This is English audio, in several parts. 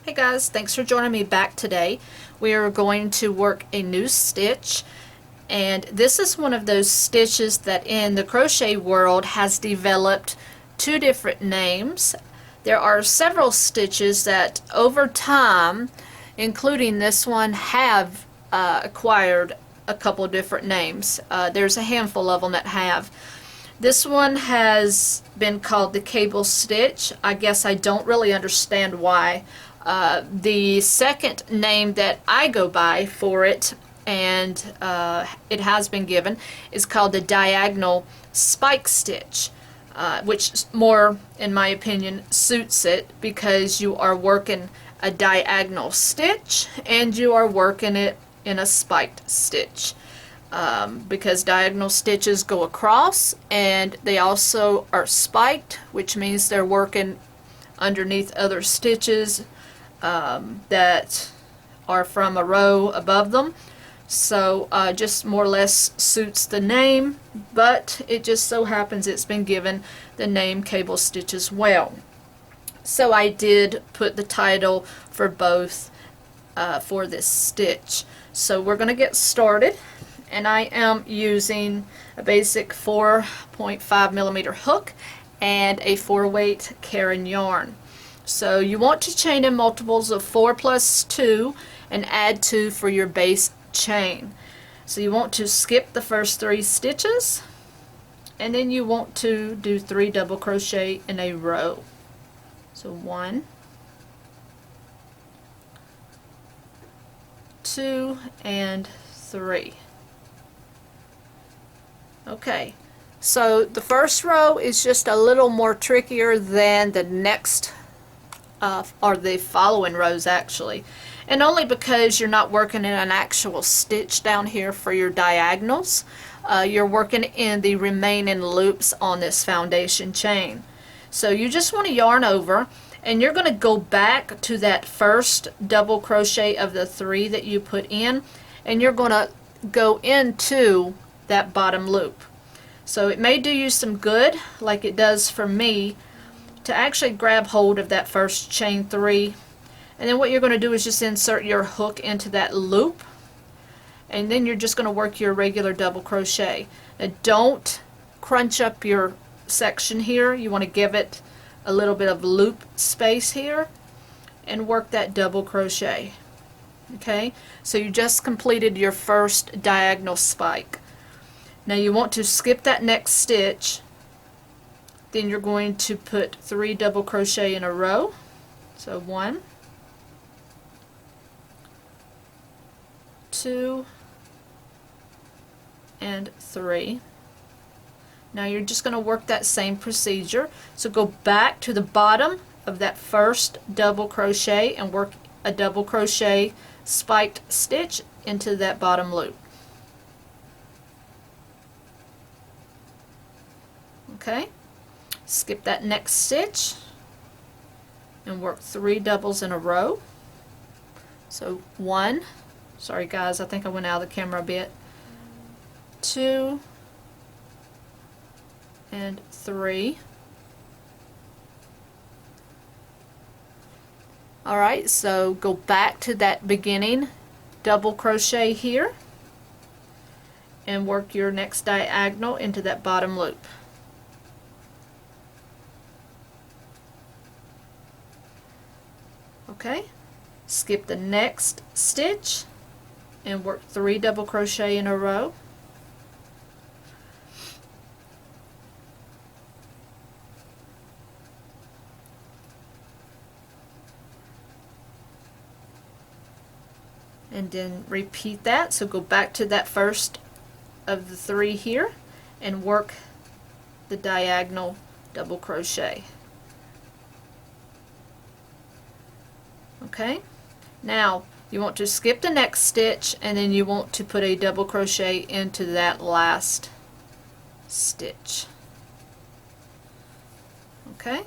Hey guys, thanks for joining me back today. We are going to work a new stitch, and this is one of those stitches that in the crochet world has developed two different names. There are several stitches that over time, including this one, have acquired a couple different names. There's a handful of them that have. This one has been called the cable stitch. I guess I don't really understand why. The second name that I go by for it, and it has been given, is called the diagonal spike stitch, which more, in my opinion, suits it because you are working a diagonal stitch and you are working it in a spiked stitch. Because diagonal stitches go across and they also are spiked, which means they're working underneath other stitches that are from a row above them. So just more or less suits the name, but it just so happens it's been given the name cable stitch as well. So I did put the title for both for this stitch. So we're going to get started, and I am using a basic 4.5mm hook and a 4-weight Caron yarn. So you want to chain in multiples of 4 plus 2 and add 2 for your base chain. So you want to skip the first 3 stitches, and then you want to do 3 double crochet in a row. So 1, 2, and 3. Okay, so the first row is just a little more trickier than the next or the following rows actually, and only because you're not working in an actual stitch down here for your diagonals. You're working in the remaining loops on this foundation chain. So you just want to yarn over, and you're going to go back to that first double crochet of the 3 that you put in, and you're going to go into that bottom loop. So it may do you some good, like it does for me, to actually grab hold of that first chain 3, and then what you're going to do is just insert your hook into that loop, and then you're just going to work your regular double crochet. Now don't crunch up your section here. You want to give it a little bit of loop space here and work that double crochet. Okay, so you just completed your first diagonal spike. Now you want to skip that next stitch, then you're going to put 3 double crochet in a row. So 1, 2, and 3. Now you're just going to work that same procedure. So go back to the bottom of that first double crochet and work a double crochet spiked stitch into that bottom loop. Okay, skip that next stitch and work 3 doubles in a row. So 1, sorry guys, I think I went out of the camera a bit, 2, and 3. Alright, so go back to that beginning double crochet here and work your next diagonal into that bottom loop. Okay, skip the next stitch and work 3 double crochet in a row. And then repeat that. So go back to that first of the 3 here and work the diagonal double crochet. Okay, now you want to skip the next stitch, and then you want to put a double crochet into that last stitch. Okay,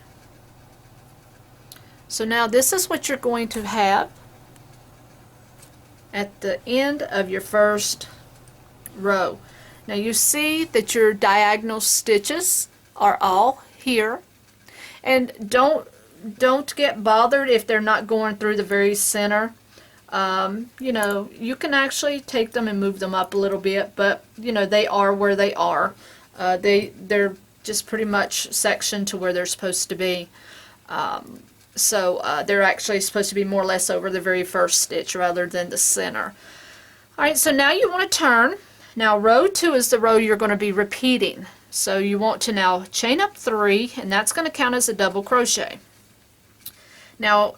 so now this is what you're going to have at the end of your first row. Now you see that your diagonal stitches are all here, and don't don't get bothered if they're not going through the very center. You know, you can actually take them and move them up a little bit, but you know, they are where they are. They're just pretty much sectioned to where they're supposed to be. So they're actually supposed to be more or less over the very first stitch rather than the center. Alright, so now you want to turn. Now row 2 is the row you're going to be repeating. So you want to now chain up 3, and that's going to count as a double crochet. Now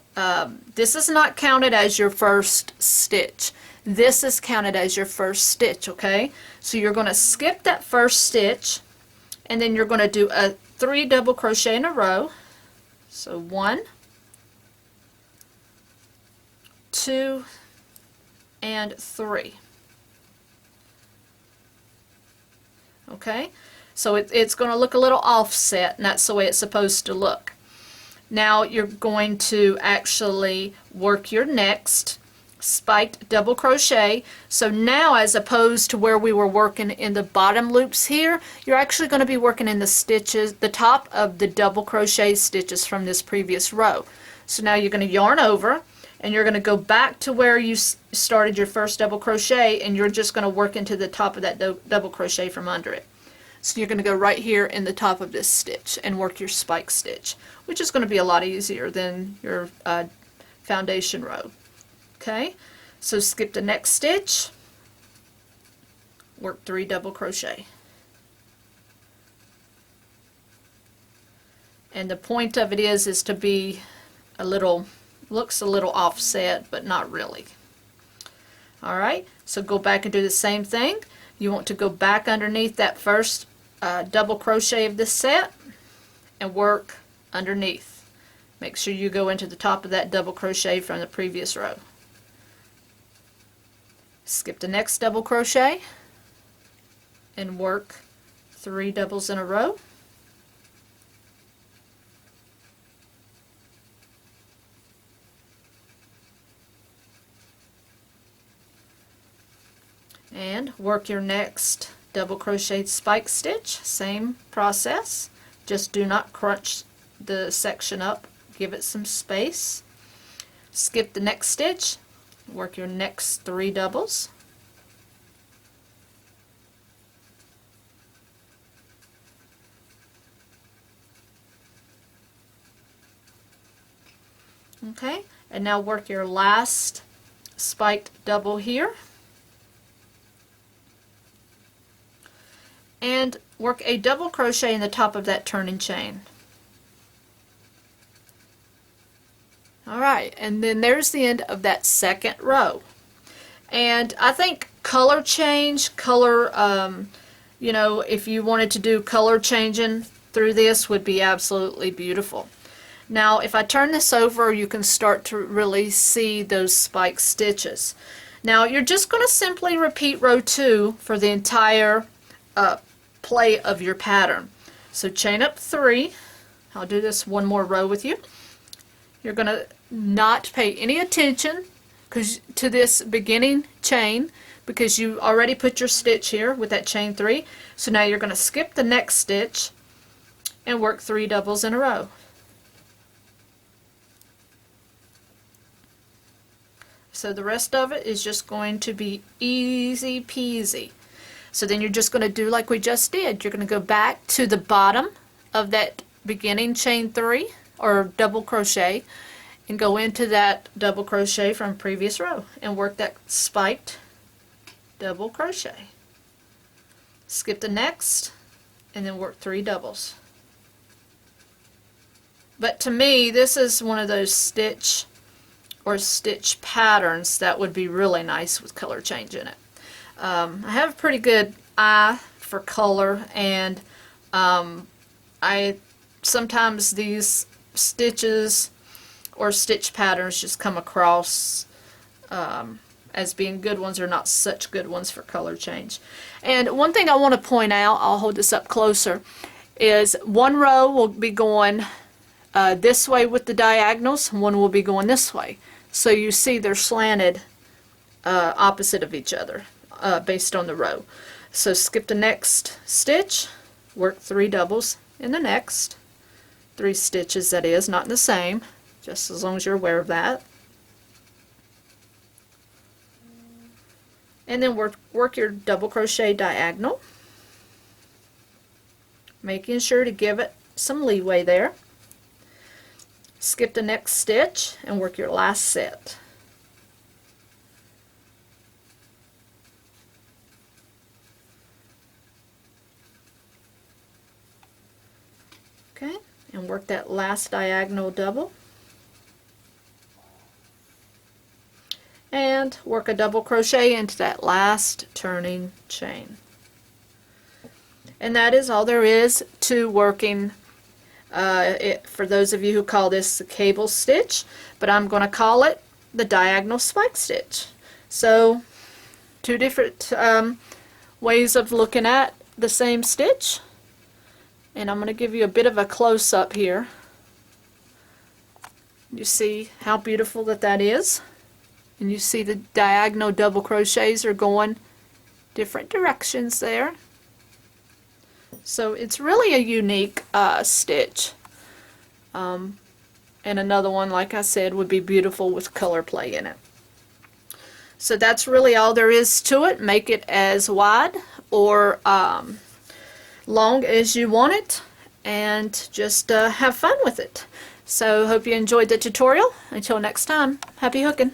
this is not counted as your first stitch. This is counted as your first stitch, okay? So you're going to skip that first stitch, and then you're going to do a 3 double crochet in a row. So 1, 2, and 3. Okay, so it's going to look a little offset, and that's the way it's supposed to look. Now you're going to actually work your next spiked double crochet. So now, as opposed to where we were working in the bottom loops here, you're actually going to be working in the stitches, the top of the double crochet stitches from this previous row. So now you're going to yarn over, and you're going to go back to where you started your first double crochet, and you're just going to work into the top of that double crochet from under it. So you're going to go right here in the top of this stitch and work your spike stitch, which is going to be a lot easier than your foundation row. Okay, so skip the next stitch, work 3 double crochet. And the point of it is to be a little, looks a little offset, but not really. Alright, so go back and do the same thing. You want to go back underneath that first double crochet of this set and work underneath. Make sure you go into the top of that double crochet from the previous row. Skip the next double crochet and work 3 doubles in a row. And work your next double crocheted spike stitch. Same process, just do not crunch the section up, give it some space. Skip the next stitch, work your next 3 doubles. Okay, and now work your last spiked double here. And work a double crochet in the top of that turning chain. Alright, and then there's the end of that second row. And I think color change, you know, if you wanted to do color changing through this would be absolutely beautiful. Now if I turn this over, you can start to really see those spike stitches. Now you're just going to simply repeat row 2 for the entire play of your pattern. So chain up 3. I'll do this one more row with you. You're going to not pay any attention to this beginning chain because you already put your stitch here with that chain 3. So now you're going to skip the next stitch and work 3 doubles in a row. So the rest of it is just going to be easy peasy. So then you're just going to do like we just did. You're going to go back to the bottom of that beginning chain 3 or double crochet and go into that double crochet from previous row and work that spiked double crochet. Skip the next and then work 3 doubles. But to me, this is one of those stitch patterns that would be really nice with color change in it. I have a pretty good eye for color, and sometimes these stitches or stitch patterns just come across as being good ones or not such good ones for color change. And one thing I want to point out, I'll hold this up closer, is one row will be going this way with the diagonals, one will be going this way. So you see they're slanted opposite of each other. Based on the row. So skip the next stitch, work 3 doubles in the next, 3 stitches, that is, not the same, just as long as you're aware of that. And then work your double crochet diagonal, making sure to give it some leeway there. Skip the next stitch and work your last set. Okay, and work that last diagonal double. And work a double crochet into that last turning chain. And that is all there is to working, for those of you who call this the cable stitch, but I'm going to call it the diagonal spike stitch. So 2 different ways of looking at the same stitch, and I'm going to give you a bit of a close-up here. You see how beautiful that is, and you see the diagonal double crochets are going different directions there. So it's really a unique stitch, and another one, like I said, would be beautiful with color play in it. So that's really all there is to it. Make it as wide or long as you want it, and just have fun with it. So hope you enjoyed the tutorial. Until next time, happy hooking.